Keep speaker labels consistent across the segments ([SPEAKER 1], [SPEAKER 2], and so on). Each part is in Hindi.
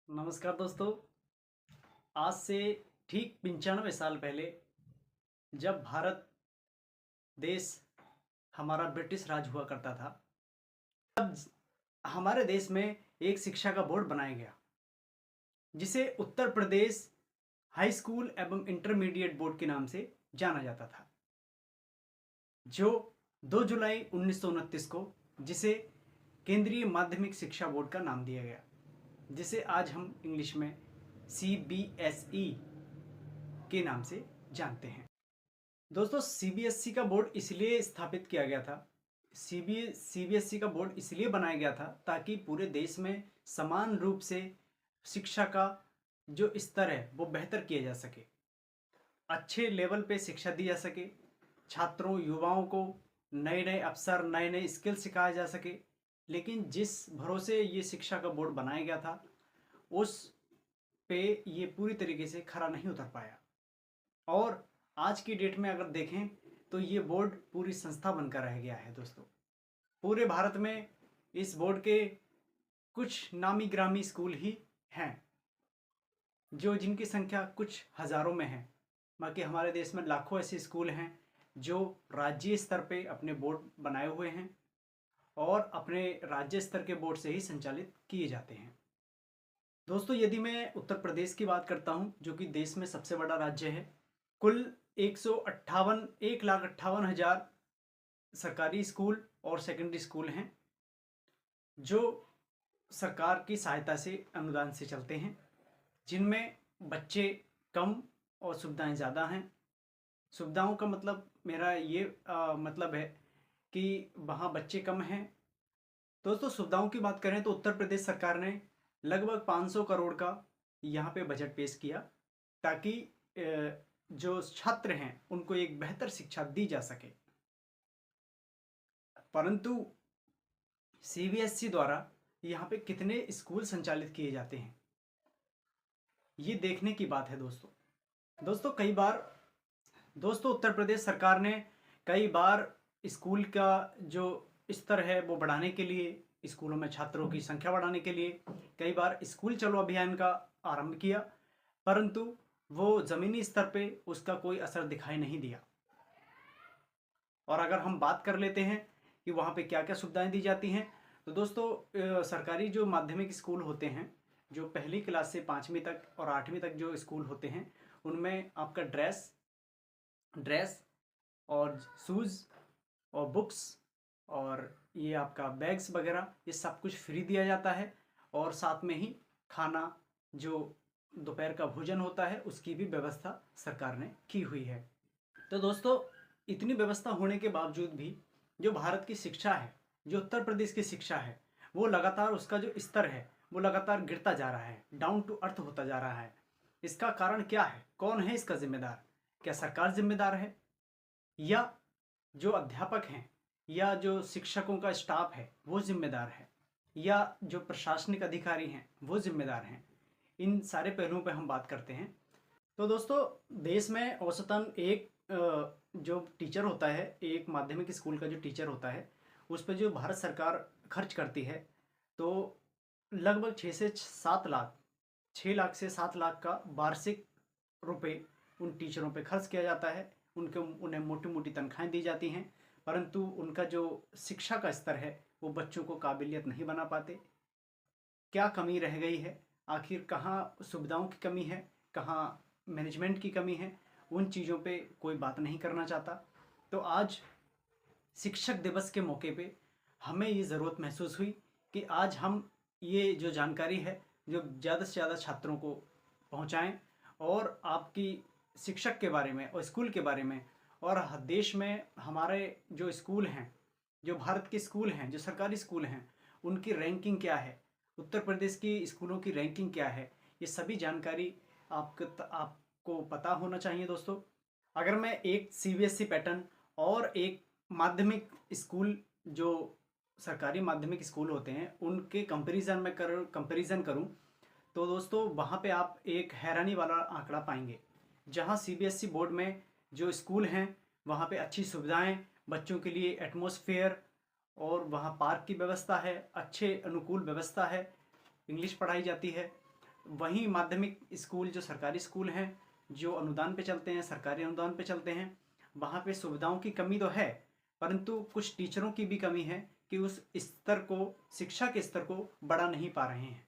[SPEAKER 1] नमस्कार दोस्तों। आज से ठीक 95 साल पहले जब भारत देश हमारा ब्रिटिश राज हुआ करता था, तब हमारे देश में एक शिक्षा का बोर्ड बनाया गया जिसे उत्तर प्रदेश हाई स्कूल एवं इंटरमीडिएट बोर्ड के नाम से जाना जाता था, जो 2 जुलाई 1929 को जिसे केंद्रीय माध्यमिक शिक्षा बोर्ड का नाम दिया गया, जिसे आज हम इंग्लिश में CBSE के नाम से जानते हैं। दोस्तों, CBSE का बोर्ड इसलिए स्थापित किया गया था, CBSE का बोर्ड इसलिए बनाया गया था ताकि पूरे देश में समान रूप से शिक्षा का जो स्तर है वो बेहतर किया जा सके, अच्छे लेवल पे शिक्षा दी जा सके, छात्रों युवाओं को नए नए अवसर नए नए स्किल सिखाया जा सके। लेकिन जिस भरोसे ये शिक्षा का बोर्ड बनाया गया था उस पे ये पूरी तरीके से खरा नहीं उतर पाया, और आज की डेट में अगर देखें तो ये बोर्ड पूरी संस्था बनकर रह गया है। दोस्तों, पूरे भारत में इस बोर्ड के कुछ नामी ग्रामी स्कूल ही हैं जो जिनकी संख्या कुछ हज़ारों में है, बाकी हमारे देश में लाखों ऐसे स्कूल हैं जो राज्य स्तर पे अपने बोर्ड बनाए हुए हैं और अपने राज्य स्तर के बोर्ड से ही संचालित किए जाते हैं। दोस्तों, यदि मैं उत्तर प्रदेश की बात करता हूं, जो कि देश में सबसे बड़ा राज्य है, कुल 1,58,00,000 सरकारी स्कूल और सेकेंडरी स्कूल हैं जो सरकार की सहायता से अनुदान से चलते हैं, जिनमें बच्चे कम और सुविधाएं ज़्यादा हैं। सुविधाओं का मतलब मेरा ये मतलब है कि वहाँ बच्चे कम हैं। दोस्तों, सुविधाओं की बात करें तो उत्तर प्रदेश सरकार ने लगभग 500 करोड़ का यहाँ पे बजट पेश किया ताकि जो छात्र हैं उनको एक बेहतर शिक्षा दी जा सके। परंतु CBSE द्वारा यहाँ पे कितने स्कूल संचालित किए जाते हैं ये देखने की बात है। दोस्तों कई बार उत्तर प्रदेश सरकार ने कई बार स्कूल का जो स्तर है वो बढ़ाने के लिए, स्कूलों में छात्रों की संख्या बढ़ाने के लिए कई बार स्कूल चलो अभियान का आरंभ किया, परंतु वो ज़मीनी स्तर पे उसका कोई असर दिखाई नहीं दिया। और अगर हम बात कर लेते हैं कि वहाँ पे क्या क्या सुविधाएं दी जाती हैं, तो दोस्तों सरकारी जो माध्यमिक स्कूल होते हैं, जो पहली क्लास से 5वीं तक और 8वीं तक जो स्कूल होते हैं, उनमें आपका ड्रेस और शूज़ और बुक्स और ये आपका बैग्स वगैरह ये सब कुछ फ्री दिया जाता है, और साथ में ही खाना जो दोपहर का भोजन होता है उसकी भी व्यवस्था सरकार ने की हुई है। तो दोस्तों, इतनी व्यवस्था होने के बावजूद भी जो भारत की शिक्षा है, जो उत्तर प्रदेश की शिक्षा है, वो लगातार उसका जो स्तर है वो लगातार गिरता जा रहा है, डाउन टू अर्थ होता जा रहा है। इसका कारण क्या है? कौन है इसका जिम्मेदार? क्या सरकार जिम्मेदार है, या जो अध्यापक हैं या जो शिक्षकों का स्टाफ है वो जिम्मेदार है, या जो प्रशासनिक अधिकारी हैं वो जिम्मेदार हैं? इन सारे पहलुओं पर हम बात करते हैं। तो दोस्तों, देश में औसतन एक जो टीचर होता है, एक माध्यमिक स्कूल का जो टीचर होता है, उस पर जो भारत सरकार खर्च करती है, तो लगभग 6 लाख से 7 लाख का वार्षिक रुपए उन टीचरों पे खर्च किया जाता है। उन्हें मोटी मोटी तनख्वाहें दी जाती हैं, परंतु उनका जो शिक्षा का स्तर है वो बच्चों को काबिलियत नहीं बना पाते। क्या कमी रह गई है? आखिर कहाँ सुविधाओं की कमी है, कहाँ मैनेजमेंट की कमी है? उन चीज़ों पे कोई बात नहीं करना चाहता। तो आज शिक्षक दिवस के मौके पे हमें ये ज़रूरत महसूस हुई कि आज हम ये जो जानकारी है जो ज़्यादा से ज़्यादा छात्रों को पहुंचाएं, और आपकी शिक्षक के बारे में और स्कूल के बारे में, और देश में हमारे जो स्कूल हैं, जो भारत के स्कूल हैं, जो सरकारी स्कूल हैं, उनकी रैंकिंग क्या है, उत्तर प्रदेश की स्कूलों की रैंकिंग क्या है, ये सभी जानकारी आपको पता होना चाहिए। दोस्तों, अगर मैं एक CBSE पैटर्न और एक माध्यमिक स्कूल जो सरकारी माध्यमिक स्कूल होते हैं उनके कंपैरिजन करूं, तो दोस्तों वहाँ पे आप एक हैरानी वाला आंकड़ा पाएंगे। जहाँ CBSE बोर्ड में जो स्कूल हैं वहाँ पे अच्छी सुविधाएं, बच्चों के लिए एटमॉस्फेयर, और वहाँ पार्क की व्यवस्था है, अच्छे अनुकूल व्यवस्था है, इंग्लिश पढ़ाई जाती है, वहीं माध्यमिक स्कूल जो सरकारी स्कूल हैं, जो अनुदान पे चलते हैं, सरकारी अनुदान पे चलते हैं, वहाँ पे सुविधाओं की कमी तो है, परंतु कुछ टीचरों की भी कमी है कि उस स्तर को, शिक्षा के स्तर को बढ़ा नहीं पा रहे हैं।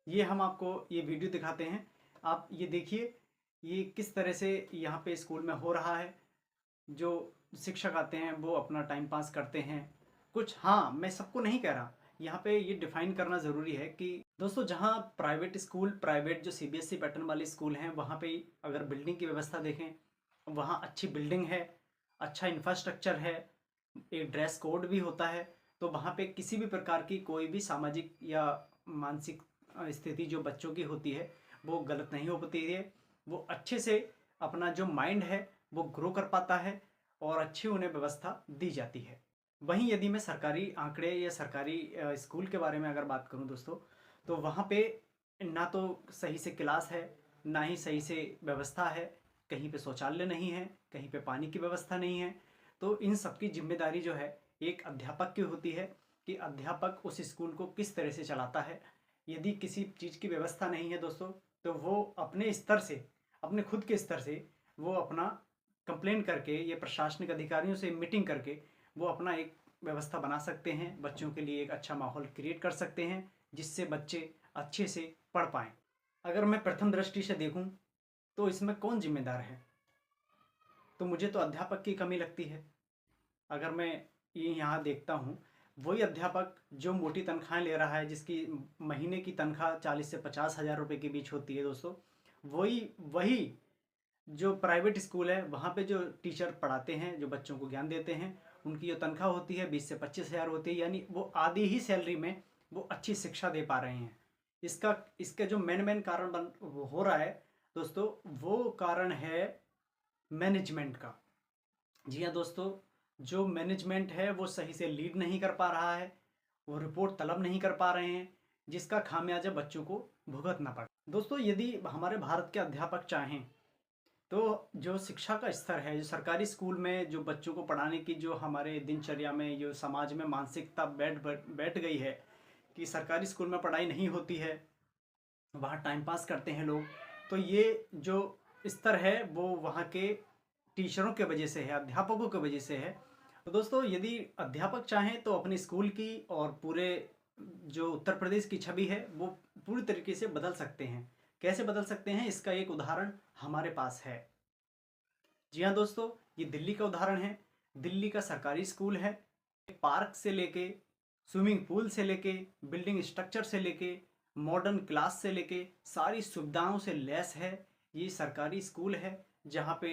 [SPEAKER 1] ये हम आपको ये वीडियो दिखाते हैं, आप ये देखिए ये किस तरह से यहाँ पे स्कूल में हो रहा है। जो शिक्षक आते हैं वो अपना टाइम पास करते हैं कुछ, हाँ मैं सबको नहीं कह रहा, यहाँ पे ये डिफाइन करना ज़रूरी है कि दोस्तों जहाँ प्राइवेट स्कूल, प्राइवेट जो सीबीएसई पैटर्न वाले स्कूल हैं, वहाँ पे अगर बिल्डिंग की व्यवस्था देखें, वहाँ अच्छी बिल्डिंग है, अच्छा इंफ्रास्ट्रक्चर है, एक ड्रेस कोड भी होता है, तो वहाँ पे किसी भी प्रकार की कोई भी सामाजिक या मानसिक स्थिति जो बच्चों की होती है वो गलत नहीं हो पाती है। वो अच्छे से अपना जो माइंड है वो ग्रो कर पाता है और अच्छी उन्हें व्यवस्था दी जाती है। वहीं यदि मैं सरकारी आंकड़े या सरकारी स्कूल के बारे में अगर बात करूं दोस्तों, तो वहाँ पे ना तो सही से क्लास है, ना ही सही से व्यवस्था है, कहीं पे शौचालय नहीं है, कहीं पे पानी की व्यवस्था नहीं है। तो इन सब की जिम्मेदारी जो है एक अध्यापक की होती है कि अध्यापक उस स्कूल को किस तरह से चलाता है। यदि किसी चीज़ की व्यवस्था नहीं है दोस्तों, तो वो अपने स्तर से, अपने खुद के स्तर से वो अपना कंप्लेन करके या प्रशासनिक अधिकारियों से मीटिंग करके वो अपना एक व्यवस्था बना सकते हैं, बच्चों के लिए एक अच्छा माहौल क्रिएट कर सकते हैं जिससे बच्चे अच्छे से पढ़ पाएँ। अगर मैं प्रथम दृष्टि से देखूं तो इसमें कौन जिम्मेदार है, तो मुझे तो अध्यापक की कमी लगती है। अगर मैं ये यहाँ देखता हूँ, वही अध्यापक जो मोटी तनख्वाहें ले रहा है, जिसकी महीने की तनख्वाह 40 से 50 हज़ार रुपये के बीच होती है दोस्तों, वही वही जो प्राइवेट स्कूल है वहाँ पे जो टीचर पढ़ाते हैं, जो बच्चों को ज्ञान देते हैं, उनकी जो तनख्वाह होती है 20 से 25 हज़ार होती है, यानी वो आधी ही सैलरी में वो अच्छी शिक्षा दे पा रहे हैं। इसका जो मेन कारण हो रहा है दोस्तों, वो कारण है मैनेजमेंट का। जी हाँ दोस्तों, जो मैनेजमेंट है वो सही से लीड नहीं कर पा रहा है, वो रिपोर्ट तलब नहीं कर पा रहे हैं, जिसका खामियाजा बच्चों को भुगतना पड़ा। दोस्तों यदि हमारे भारत के अध्यापक चाहें तो जो शिक्षा का स्तर है, जो सरकारी स्कूल में जो बच्चों को पढ़ाने की जो हमारे दिनचर्या में, जो समाज में मानसिकता बैठ गई है कि सरकारी स्कूल में पढ़ाई नहीं होती है, वहाँ टाइम पास करते हैं लोग, तो ये जो स्तर है वो वहाँ के टीचरों के वजह से है, अध्यापकों की वजह से है। तो दोस्तों यदि अध्यापक चाहें तो अपने स्कूल की और पूरे जो उत्तर प्रदेश की छवि है वो पूरी तरीके से बदल सकते हैं। कैसे बदल सकते हैं, इसका एक उदाहरण हमारे पास है। जी हाँ दोस्तों, ये दिल्ली का उदाहरण है। दिल्ली का सरकारी स्कूल है, पार्क से लेके, स्विमिंग पूल से लेके, बिल्डिंग स्ट्रक्चर से लेके, मॉडर्न क्लास से लेके, सारी सुविधाओं से लैस है। ये सरकारी स्कूल है जहाँ पे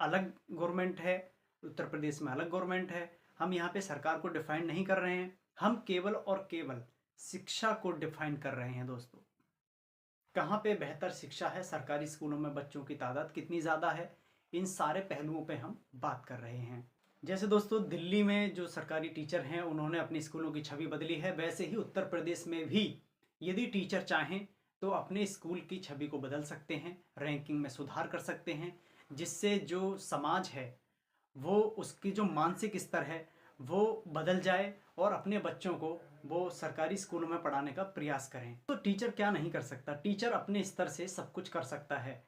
[SPEAKER 1] अलग गवर्नमेंट है, उत्तर प्रदेश में अलग गवर्नमेंट है। हम यहाँ पे सरकार को डिफाइन नहीं कर रहे हैं, हम केवल और केवल शिक्षा को डिफाइन कर रहे हैं दोस्तों। कहाँ पे बेहतर शिक्षा है, सरकारी स्कूलों में बच्चों की तादाद कितनी ज़्यादा है, इन सारे पहलुओं पे हम बात कर रहे हैं। जैसे दोस्तों दिल्ली में जो सरकारी टीचर हैं उन्होंने अपनी स्कूलों की छवि बदली है, वैसे ही उत्तर प्रदेश में भी यदि टीचर चाहें तो अपने स्कूल की छवि को बदल सकते हैं, रैंकिंग में सुधार कर सकते हैं, जिससे जो समाज है वो, उसकी जो मानसिक स्तर है वो बदल जाए और अपने बच्चों को वो सरकारी स्कूलों में पढ़ाने का प्रयास करें। तो टीचर क्या नहीं कर सकता, टीचर अपने स्तर से सब कुछ कर सकता है।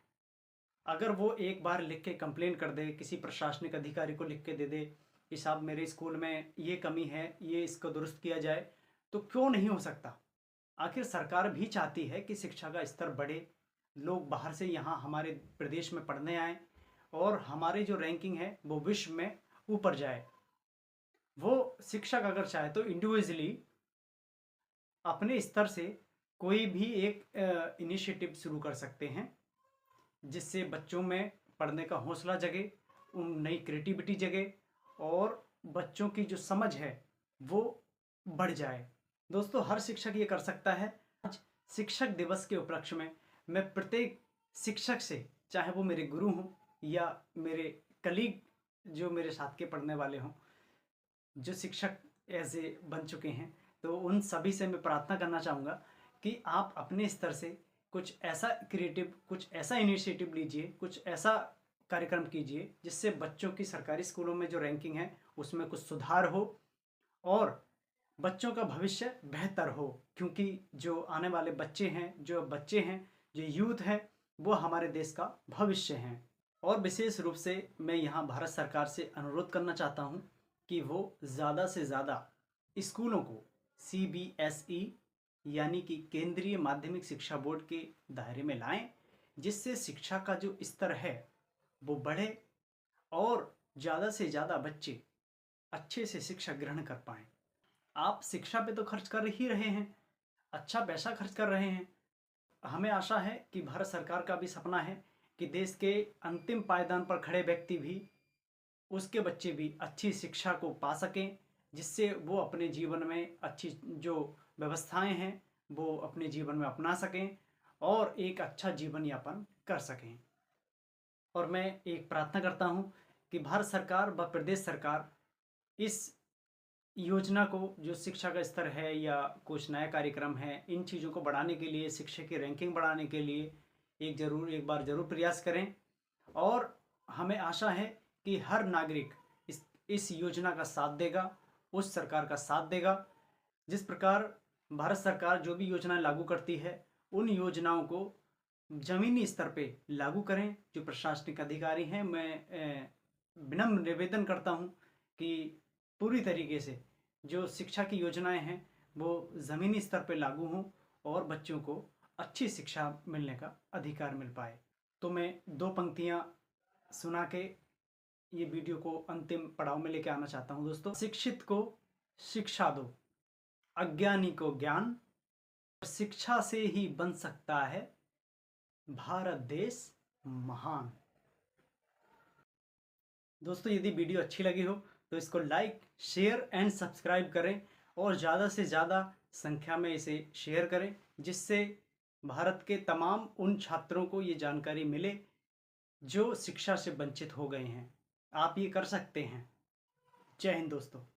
[SPEAKER 1] अगर वो एक बार लिख के कंप्लेन कर दे, किसी प्रशासनिक अधिकारी को लिख के दे दे कि साहब मेरे स्कूल में ये कमी है, ये इसको दुरुस्त किया जाए, तो क्यों नहीं हो सकता। आखिर सरकार भी चाहती है कि शिक्षा का स्तर बढ़े, लोग बाहर से यहाँ हमारे प्रदेश में पढ़ने आए और हमारी जो रैंकिंग है वो विश्व में ऊपर जाए। वो शिक्षक अगर चाहे तो इंडिविजुअली अपने स्तर से कोई भी एक इनिशिएटिव शुरू कर सकते हैं, जिससे बच्चों में पढ़ने का हौसला जगे, उन नई क्रिएटिविटी जगे और बच्चों की जो समझ है वो बढ़ जाए। दोस्तों हर शिक्षक ये कर सकता है। आज शिक्षक दिवस के उपलक्ष्य में मैं प्रत्येक शिक्षक से, चाहे वो मेरे गुरु हों या मेरे कलीग जो मेरे साथ के पढ़ने वाले हों, जो शिक्षक ऐसे बन चुके हैं, तो उन सभी से मैं प्रार्थना करना चाहूँगा कि आप अपने स्तर से कुछ ऐसा क्रिएटिव, कुछ ऐसा इनिशिएटिव लीजिए, कुछ ऐसा कार्यक्रम कीजिए जिससे बच्चों की सरकारी स्कूलों में जो रैंकिंग है उसमें कुछ सुधार हो और बच्चों का भविष्य बेहतर हो, क्योंकि जो आने वाले बच्चे हैं, जो यूथ है, वो हमारे देश का भविष्य हैं। और विशेष रूप से मैं यहाँ भारत सरकार से अनुरोध करना चाहता हूँ कि वो ज़्यादा से ज़्यादा स्कूलों को CBSE यानी कि केंद्रीय माध्यमिक शिक्षा बोर्ड के दायरे में लाएं, जिससे शिक्षा का जो स्तर है वो बढ़े और ज़्यादा से ज़्यादा बच्चे अच्छे से शिक्षा ग्रहण कर पाएँ। आप शिक्षा पे तो खर्च कर ही रहे हैं, अच्छा पैसा खर्च कर रहे हैं। हमें आशा है कि भारत सरकार का भी सपना है कि देश के अंतिम पायदान पर खड़े व्यक्ति भी, उसके बच्चे भी अच्छी शिक्षा को पा सकें, जिससे वो अपने जीवन में अच्छी जो व्यवस्थाएं हैं वो अपने जीवन में अपना सकें और एक अच्छा जीवन यापन कर सकें। और मैं एक प्रार्थना करता हूँ कि भारत सरकार व प्रदेश सरकार इस योजना को, जो शिक्षा का स्तर है या कुछ नया कार्यक्रम है, इन चीज़ों को बढ़ाने के लिए, शिक्षा की रैंकिंग बढ़ाने के लिए एक बार ज़रूर प्रयास करें। और हमें आशा है कि हर नागरिक इस योजना का साथ देगा, उस सरकार का साथ देगा। जिस प्रकार भारत सरकार जो भी योजनाएं लागू करती है, उन योजनाओं को ज़मीनी स्तर पे लागू करें। जो प्रशासनिक अधिकारी हैं, मैं विनम्र निवेदन करता हूं कि पूरी तरीके से जो शिक्षा की योजनाएं हैं वो ज़मीनी स्तर पे लागू हों और बच्चों को अच्छी शिक्षा मिलने का अधिकार मिल पाए। तो मैं दो पंक्तियां सुना के ये वीडियो को अंतिम पड़ाव में लेके आना चाहता हूं दोस्तों। शिक्षित को शिक्षा दो, अज्ञानी को ज्ञान, शिक्षा से ही बन सकता है भारत देश महान। दोस्तों, यदि वीडियो अच्छी लगी हो तो इसको लाइक, शेयर एंड सब्सक्राइब करें और ज़्यादा से ज़्यादा संख्या में इसे शेयर करें, जिससे भारत के तमाम उन छात्रों को ये जानकारी मिले जो शिक्षा से वंचित हो गए हैं। आप ये कर सकते हैं। जय हिंद दोस्तों।